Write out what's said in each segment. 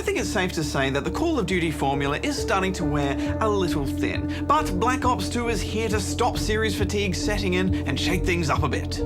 think it's safe to say that the Call of Duty formula is starting to wear a little thin. But Black Ops 2 is here to stop series fatigue setting in and shake things up a bit.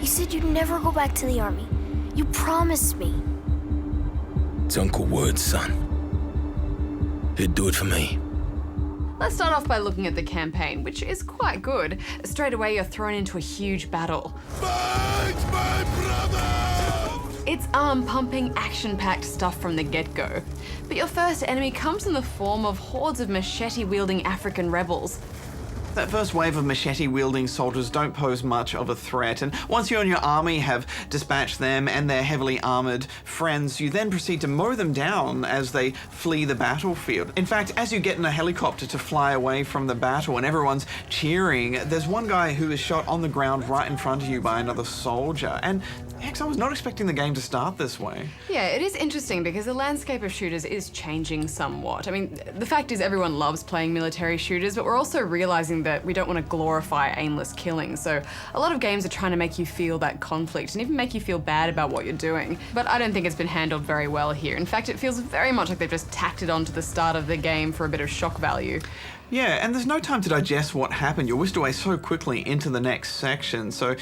You said you'd never go back to the army. You promised me. It's Uncle Word, son. He'd do it for me. Let's start off by looking at the campaign, which is quite good. Straight away, you're thrown into a huge battle. Fight, my brother! It's arm-pumping, action-packed stuff from the get-go. But your first enemy comes in the form of hordes of machete-wielding African rebels. That first wave of machete-wielding soldiers don't pose much of a threat, and once you and your army have dispatched them and their heavily armored friends, you then proceed to mow them down as they flee the battlefield. In fact, as you get in a helicopter to fly away from the battle and everyone's cheering, there's one guy who is shot on the ground right in front of you by another soldier, and heck, I was not expecting the game to start this way. Yeah, it is interesting because the landscape of shooters is changing somewhat. I mean, the fact is everyone loves playing military shooters, but we're also realizing that we don't want to glorify aimless killing. So a lot of games are trying to make you feel that conflict and even make you feel bad about what you're doing. But I don't think it's been handled very well here. In fact, it feels very much like they've just tacked it onto the start of the game for a bit of shock value. Yeah, and there's no time to digest what happened. You're whisked away so quickly into the next section. So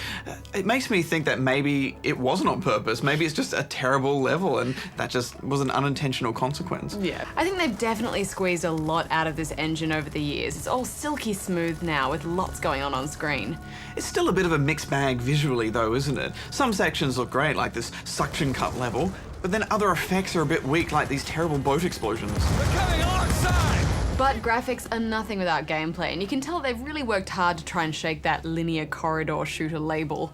it makes me think that maybe it wasn't on purpose. Maybe it's just a terrible level and that just was an unintentional consequence. Yeah, I think they've definitely squeezed a lot out of this engine over the years. It's all silky smooth now with lots going on screen. It's still a bit of a mixed bag visually though, isn't it? Some sections look great, like this suction cup level, but then other effects are a bit weak, like these terrible boat explosions. We're coming alongside! But graphics are nothing without gameplay, and you can tell they've really worked hard to try and shake that linear corridor shooter label.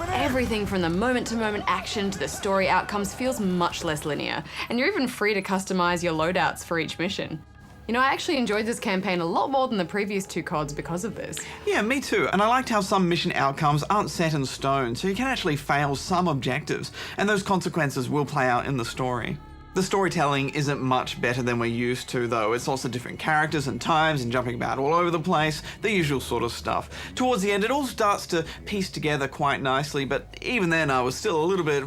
Everything from the moment-to-moment action to the story outcomes feels much less linear, and you're even free to customize your loadouts for each mission. You know, I actually enjoyed this campaign a lot more than the previous two CODs because of this. Yeah, me too, and I liked how some mission outcomes aren't set in stone, so you can actually fail some objectives, and those consequences will play out in the story. The storytelling isn't much better than we're used to though. It's lots of different characters and times and jumping about all over the place, the usual sort of stuff. Towards the end it all starts to piece together quite nicely, but even then I was still a little bit,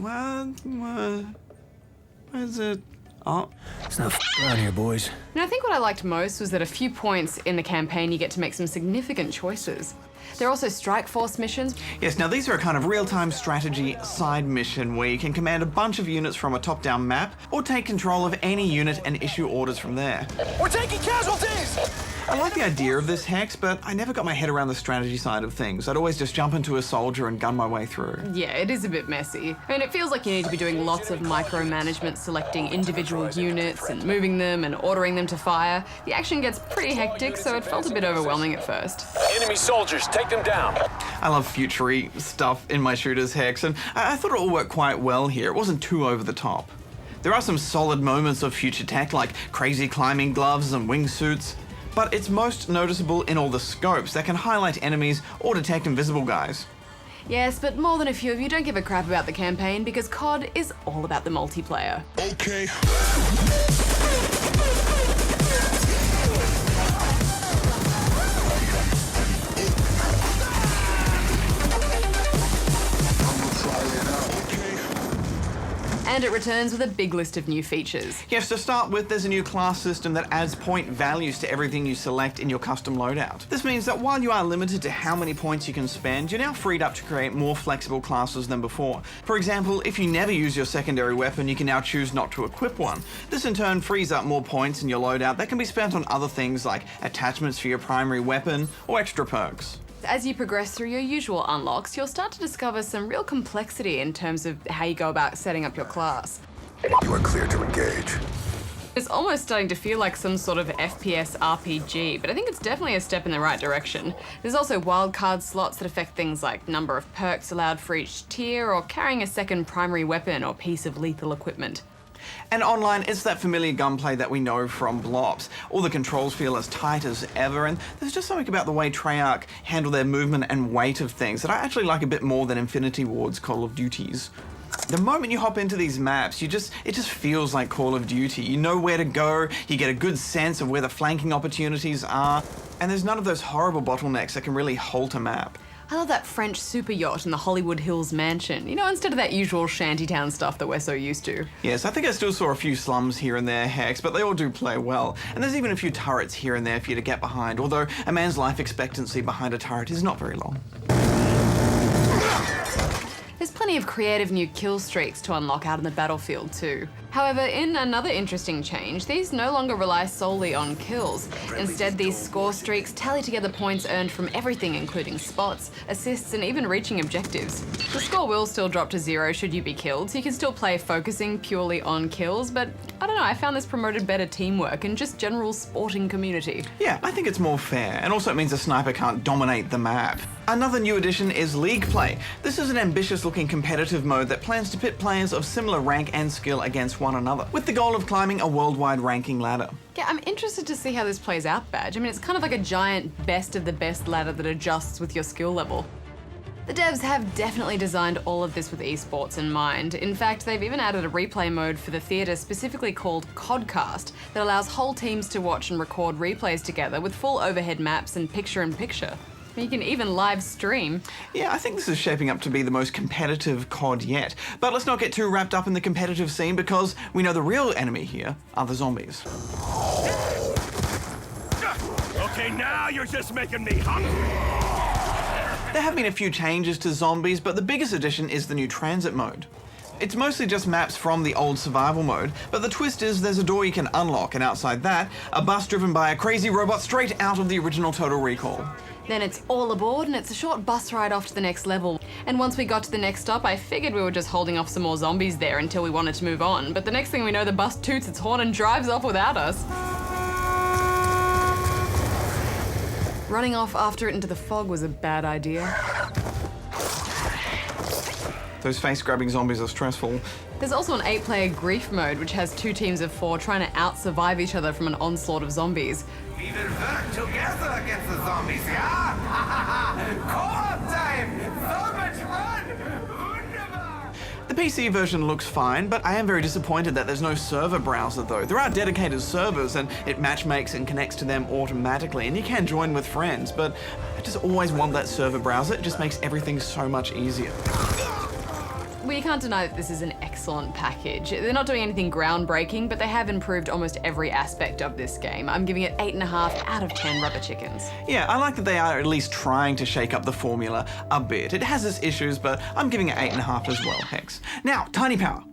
where's it? Oh. It's not around here, boys. And I think what I liked most was that a few points in the campaign you get to make some significant choices. There are also Strike Force missions. Yes, now these are a kind of real-time strategy side mission where you can command a bunch of units from a top-down map or take control of any unit and issue orders from there. We're taking casualties! I like the idea of this, Hex, but I never got my head around the strategy side of things. I'd always just jump into a soldier and gun my way through. Yeah, it is a bit messy. I mean, it feels like you need to be doing lots of micromanagement, selecting individual units and moving them and ordering them to fire. The action gets pretty hectic, so it felt a bit overwhelming at first. Enemy soldiers, take them down. I love future-y stuff in my shooters, Hex, and I thought it all worked quite well here. It wasn't too over the top. There are some solid moments of future tech, like crazy climbing gloves and wingsuits, but it's most noticeable in all the scopes that can highlight enemies or detect invisible guys. Yes, but more than a few of you don't give a crap about the campaign because COD is all about the multiplayer. Okay. And it returns with a big list of new features. Yes, to start with, there's a new class system that adds point values to everything you select in your custom loadout. This means that while you are limited to how many points you can spend, you're now freed up to create more flexible classes than before. For example, if you never use your secondary weapon, you can now choose not to equip one. This in turn frees up more points in your loadout that can be spent on other things like attachments for your primary weapon or extra perks. As you progress through your usual unlocks, you'll start to discover some real complexity in terms of how you go about setting up your class. You are clear to engage. It's almost starting to feel like some sort of FPS RPG, but I think it's definitely a step in the right direction. There's also wildcard slots that affect things like number of perks allowed for each tier or carrying a second primary weapon or piece of lethal equipment. And online, it's that familiar gunplay that we know from Blops. All the controls feel as tight as ever, and there's just something about the way Treyarch handle their movement and weight of things that I actually like a bit more than Infinity Ward's Call of Duties. The moment you hop into these maps, it just feels like Call of Duty. You know where to go, you get a good sense of where the flanking opportunities are, and there's none of those horrible bottlenecks that can really halt a map. I love that French super yacht and the Hollywood Hills mansion, instead of that usual shantytown stuff that we're so used to. Yes, I think I still saw a few slums here and there, Hex, but they all do play well. And there's even a few turrets here and there for you to get behind, although a man's life expectancy behind a turret is not very long. There's plenty of creative new kill streaks to unlock out in the battlefield too. However, in another interesting change, these no longer rely solely on kills. Instead, these score streaks tally together points earned from everything, including spots, assists, and even reaching objectives. The score will still drop to 0 should you be killed, so you can still play focusing purely on kills, but I don't know, I found this promoted better teamwork and just general sporting community. Yeah, I think it's more fair, and also it means a sniper can't dominate the map. Another new addition is League Play. This is an ambitious-looking competitive mode that plans to pit players of similar rank and skill against one another, with the goal of climbing a worldwide ranking ladder. Yeah, I'm interested to see how this plays out, Badge. I mean, it's kind of like a giant best of the best ladder that adjusts with your skill level. The devs have definitely designed all of this with esports in mind. In fact, they've even added a replay mode for the theatre specifically called Codcast that allows whole teams to watch and record replays together with full overhead maps and picture-in-picture. You can even live stream. Yeah, I think this is shaping up to be the most competitive COD yet. But let's not get too wrapped up in the competitive scene because we know the real enemy here are the zombies. Okay, now you're just making me hungry. There have been a few changes to zombies, but the biggest addition is the new transit mode. It's mostly just maps from the old survival mode, but the twist is there's a door you can unlock, and outside that, a bus driven by a crazy robot straight out of the original Total Recall. Then it's all aboard and it's a short bus ride off to the next level. And once we got to the next stop, I figured we were just holding off some more zombies there until we wanted to move on. But the next thing we know, the bus toots its horn and drives off without us. Running off after it into the fog was a bad idea. Those face-grabbing zombies are stressful. There's also an 8-player grief mode, which has 2 teams of 4 trying to out-survive each other from an onslaught of zombies. We will work together against the zombies, yeah? Co-op time! So much fun! Wunderbar! The PC version looks fine, but I am very disappointed that there's no server browser though. There are dedicated servers and it matchmakes and connects to them automatically, and you can join with friends, but I just always want that server browser. It just makes everything so much easier. Well, you can't deny that this is an excellent package. They're not doing anything groundbreaking, but they have improved almost every aspect of this game. I'm giving it 8.5 out of 10 rubber chickens. Yeah, I like that they are at least trying to shake up the formula a bit. It has its issues, but I'm giving it 8.5 as well, Hex. Now, Tiny Power.